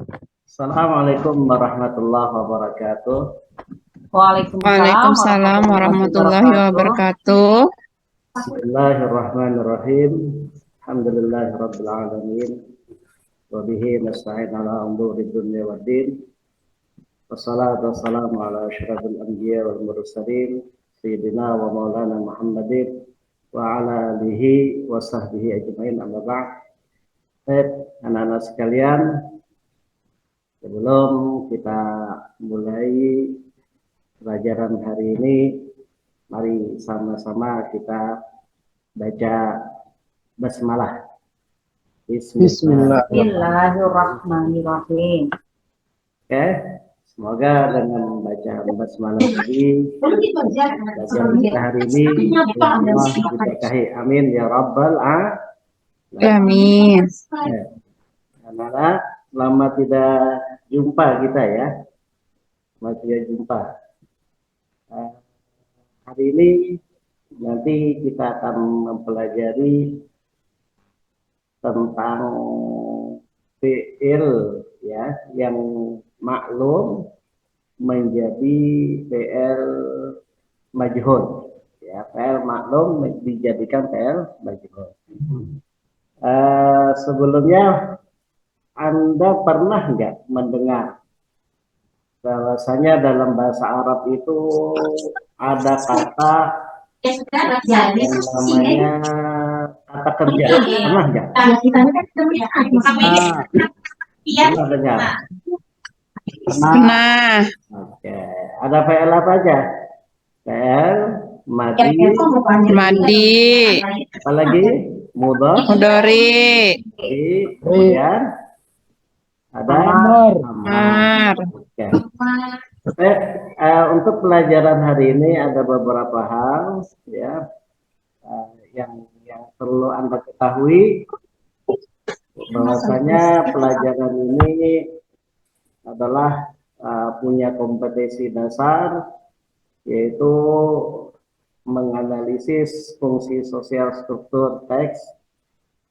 Assalamualaikum warahmatullahi wabarakatuh. Waalaikumsalam Waalaikumsalam warahmatullahi warahmatullahi wabarakatuh. wabarakatuh. Bismillahirrahmanirrahim. Alhamdulillahirabbil alamin. Wa bihi nasta'in ala umuri dunya waddin. Wassalatu wassalamu ala asyrafil anbiya wal mursalin sayyidina wa maulana Muhammadin wa ala alihi wa sahbihi ajmain amma ba'd. Baik, anak-anak sekalian, sebelum kita mulai pelajaran hari ini, mari sama-sama kita baca basmalah. Bismillah. Bismillahirrahmanirrahim. Oke, semoga dengan bacaan basmalah ini pelajaran kita hari ini Allah diberkahi. Amin ya rabbal alamin. Amin. Anak-anak, lama tidak jumpa kita ya. Lama tidak jumpa. Hari ini nanti kita akan mempelajari tentang fi'il ya yang maklum menjadi fi'il majhul ya, fi'il maklum dijadikan fi'il majhul. Sebelumnya Anda pernah nggak mendengar bahwasanya dalam bahasa Arab itu ada kata yang namanya kata kerja? Pernah nggak? Pernah dengar? Nah, Oke. Ada PL apa aja? PL, madi, Madi, apa lagi? Mudhaf, Mudori, kemudian ada Amar. Mar. Oke. Untuk pelajaran hari ini ada beberapa hal ya yang perlu Anda ketahui, bahwasanya pelajaran ini adalah punya kompetensi dasar, yaitu menganalisis fungsi sosial struktur teks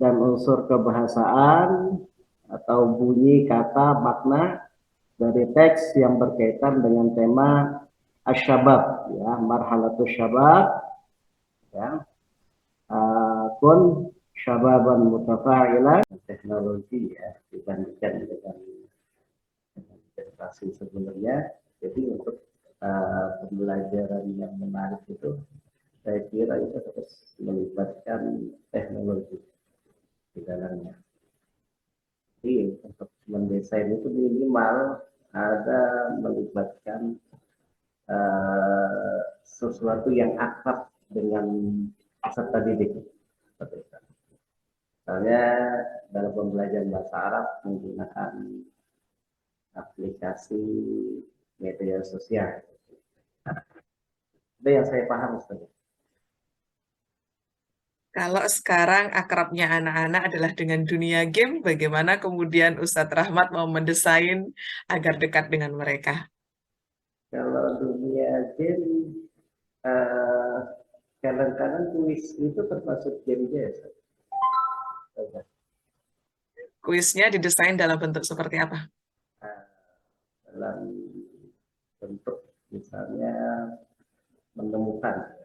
dan unsur kebahasaan atau bunyi kata makna dari teks yang berkaitan dengan tema asyabab ya, marhalatus syabab ya, kun syababan mutafa'ilan, teknologi ya dibandingkan dengan generasi sebelumnya. Jadi untuk pembelajaran yang menarik itu, saya kira itu harus melibatkan teknologi di dalamnya. Jadi untuk mendesain itu minimal ada melibatkan sesuatu yang akrab dengan peserta didik. Misalnya dalam pembelajaran bahasa Arab menggunakan aplikasi media sosial. Itu yang saya paham, Ustaz. Kalau sekarang akrabnya anak-anak adalah dengan dunia game, bagaimana kemudian Ustadz Rahmat mau mendesain agar dekat dengan mereka? Kalau dunia game, kadang-kadang kuis itu termasuk game ya, Ustaz. Kuisnya didesain dalam bentuk seperti apa? Dalam bentuk misalnya menemukan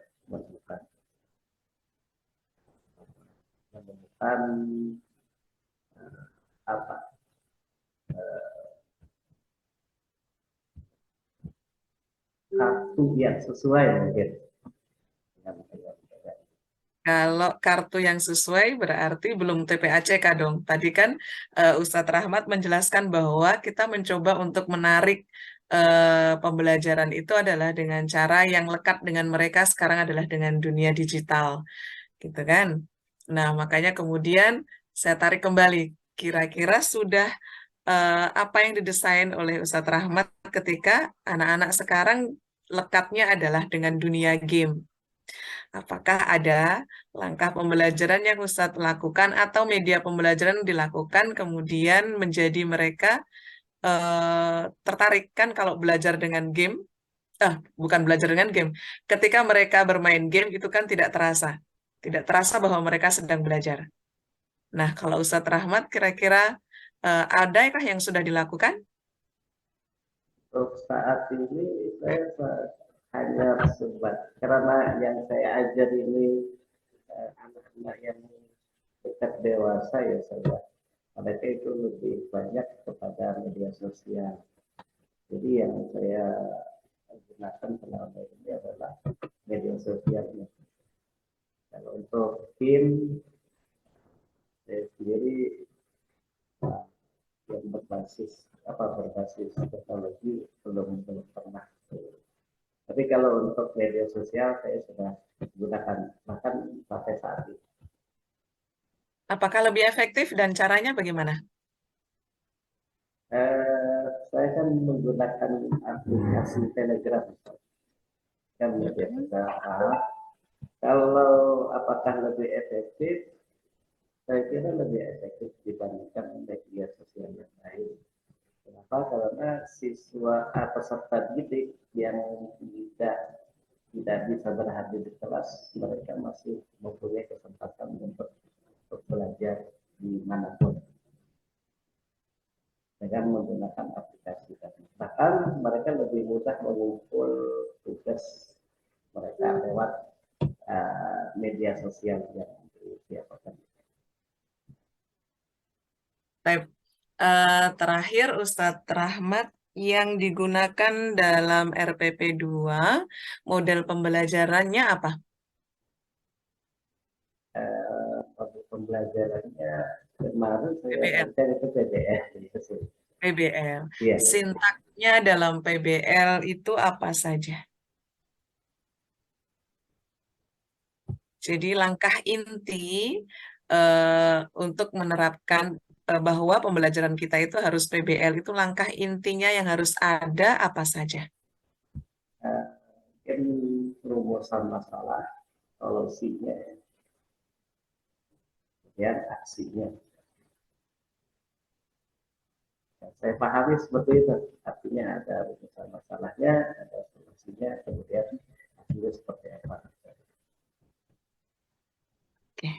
apa kartu yang sesuai mungkin. Kalau kartu yang sesuai berarti belum TPACK dong. Tadi kan Ustadz Rahmat menjelaskan bahwa kita mencoba untuk menarik pembelajaran itu adalah dengan cara yang lekat dengan mereka sekarang adalah dengan dunia digital, gitu kan. Nah, makanya kemudian saya tarik kembali. Kira-kira sudah apa yang didesain oleh Ustadz Rahmat ketika anak-anak sekarang lekatnya adalah dengan dunia game? Apakah ada langkah pembelajaran yang Ustadz lakukan atau media pembelajaran dilakukan kemudian menjadi mereka tertarik kan kalau belajar dengan game, bukan belajar dengan game, ketika mereka bermain game itu kan tidak terasa bahwa mereka sedang belajar. Nah, kalau Ustadz Rahmat kira-kira Adakah yang sudah dilakukan? Untuk saat ini saya hanya sebat karena yang saya ajar ini anak-anak yang dekat dewasa ya saya. Mereka itu lebih banyak kepada media sosial. Jadi yang saya gunakan selama ini adalah media sosialnya. Kalau untuk tim saya sendiri yang berbasis teknologi belum pernah. Tapi kalau untuk media sosial saya sudah gunakan bahkan sampai saat ini. Apakah lebih efektif dan caranya bagaimana? Saya kan menggunakan aplikasi Telegram kan media sosial. Kalau apakah lebih efektif? Saya kira lebih efektif dibandingkan media sosial yang lain. Kenapa? Karena siswa peserta didik yang tidak bisa berhadir di kelas, mereka masih mempunyai kesempatan untuk belajar dimanapun dengan menggunakan aplikasi tadi. Bahkan mereka lebih mudah mengumpul tugas mereka lewat media sosial yang disiapkan. Terakhir, Ustadz Rahmat, yang digunakan dalam RPP 2, model pembelajarannya apa? Pembelajarannya kemarin saya PBL. baca itu PBL. PBL. Iya. Sintaknya dalam PBL itu apa saja? Jadi langkah inti untuk menerapkan bahwa pembelajaran kita itu harus PBL, itu langkah intinya yang harus ada apa saja? Mungkin rumusan masalah, solusinya, kemudian aksinya. Saya pahami seperti itu. Artinya ada rumusan masalahnya, ada solusinya, kemudian hasilnya seperti apa. Oke.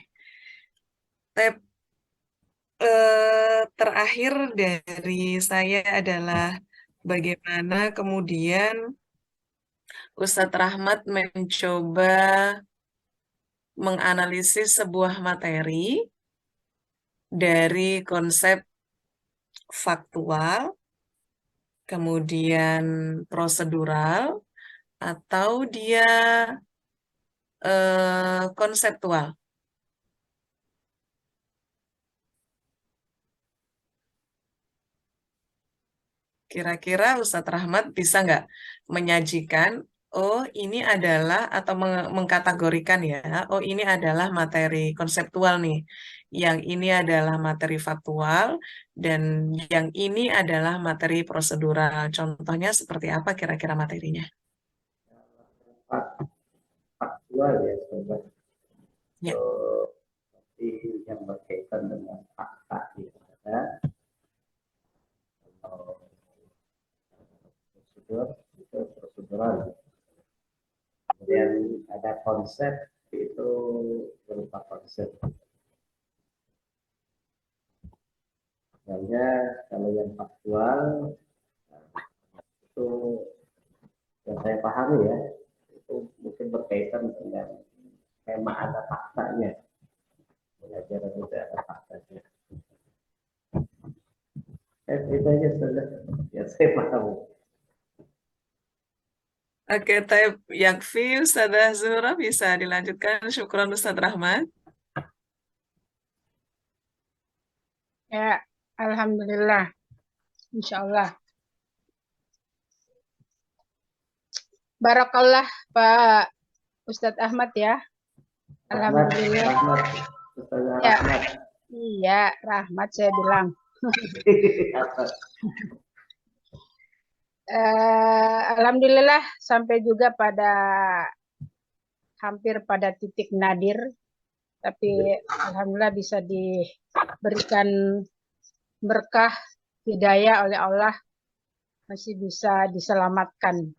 Terakhir dari saya adalah bagaimana kemudian Ustadz Rahmat mencoba menganalisis sebuah materi dari konsep faktual, kemudian prosedural, atau dia konseptual. Kira-kira Ustadz Rahmat bisa nggak menyajikan, oh ini adalah, atau mengkategorikan ya, oh ini adalah materi konseptual nih, yang ini adalah materi faktual, dan yang ini adalah materi prosedural. Contohnya seperti apa kira-kira materinya? Faktual ya, sobat. Ya. Yang berkaitan dengan fakta yang ada, prosedur itu prosedural. Kemudian ada konsep, itu berupa konsep. Misalnya kalau yang faktual itu yang saya pahami ya, itu mungkin berkaitan dengan tema ada faktanya. Belajar itu ada faktanya. Itu aja sudah ya saya pahami. Oke, Taib Yakfi, Ustadzah Zuhra bisa dilanjutkan. Syukron Ustadz Rahmat. Ya, alhamdulillah. Insyaallah. Barakallah Pak Ustadz Ahmad ya. Alhamdulillah. Rahmat, Ustazah Ya. Rahmat. Iya, Rahmat saya bilang. Alhamdulillah sampai juga pada hampir pada titik nadir, tapi alhamdulillah bisa diberikan berkah hidayah oleh Allah, masih bisa diselamatkan.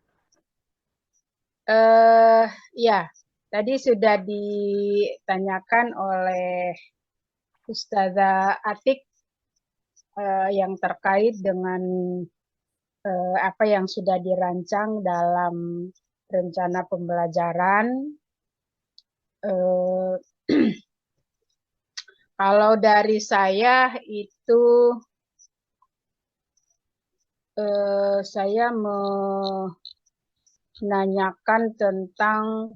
Ya, tadi sudah ditanyakan oleh Ustazah Atik yang terkait dengan apa yang sudah dirancang dalam rencana pembelajaran. Kalau dari saya itu saya menanyakan tentang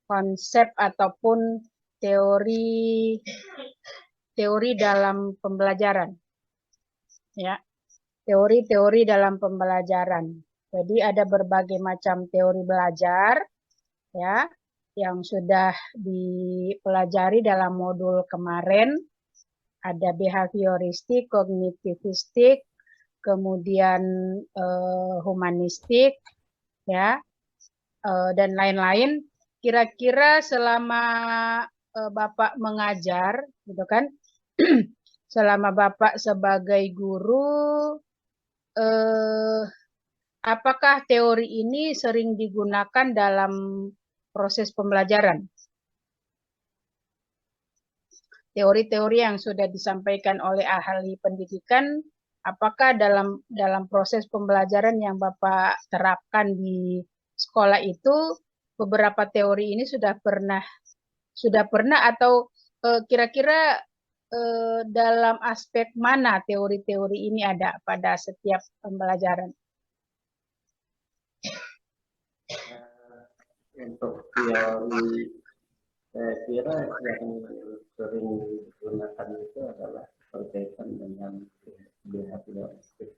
konsep ataupun teori dalam pembelajaran, ya, teori dalam pembelajaran. Jadi ada berbagai macam teori belajar, ya, yang sudah dipelajari dalam modul kemarin. Ada behavioristik, kognitivistik, kemudian humanistik, ya, dan lain-lain. Kira-kira selama Bapak mengajar, gitu kan, selama Bapak sebagai guru, apakah teori ini sering digunakan dalam proses pembelajaran? Teori-teori yang sudah disampaikan oleh ahli pendidikan, apakah dalam proses pembelajaran yang Bapak terapkan di sekolah itu, beberapa teori ini sudah pernah atau kira-kira dalam aspek mana teori-teori ini ada pada setiap pembelajaran? Untuk teori, saya kira yang sering digunakan itu adalah berkaitan dengan behavioristik.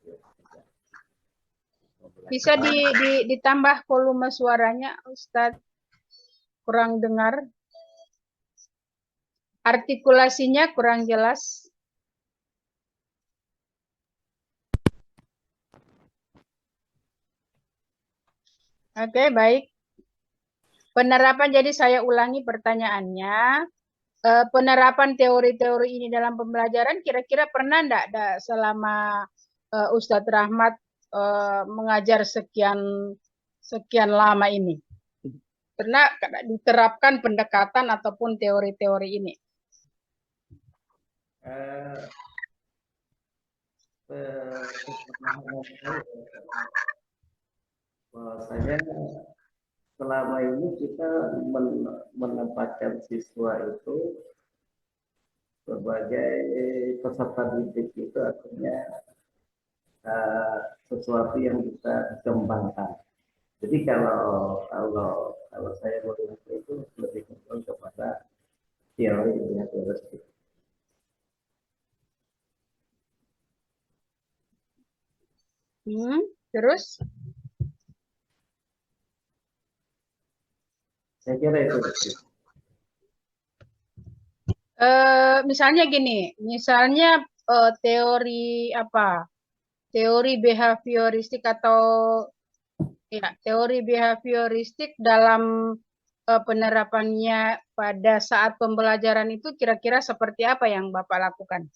Bisa ditambah volume suaranya, Ustadz? Kurang dengar. Artikulasinya kurang jelas. Oke, baik. Penerapan, jadi saya ulangi pertanyaannya. Penerapan teori-teori ini dalam pembelajaran kira-kira pernah enggak selama Ustadz Rahmat mengajar sekian lama ini? Pernah diterapkan pendekatan ataupun teori-teori ini? Bahwasanya selama ini kita menempatkan siswa itu sebagai peserta didik, itu artinya sesuatu yang bisa dikembangkan. Jadi kalau saya melihat itu lebih kepada teori behavioristik. Terus? Saya kira itu. Misalnya gini, teori apa? Teori behavioristik atau ya, teori behavioristik dalam penerapannya pada saat pembelajaran itu kira-kira seperti apa yang Bapak lakukan?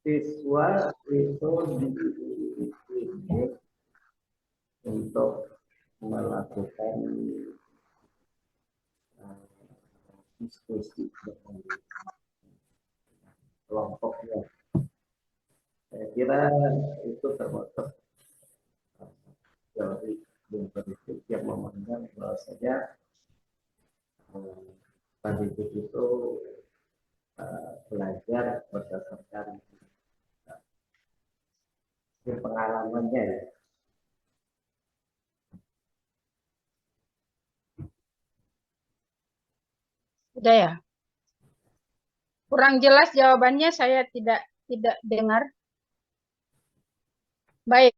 Siswa itu dididik untuk melakukan diskusi dengan kelompoknya. Saya kira itu termasuk teori behavioristik yang memandang bahwasanya pendidik itu belajar berdasarkan pengalamannya, ya. Sudah ya? Kurang jelas jawabannya, saya tidak dengar. Baik.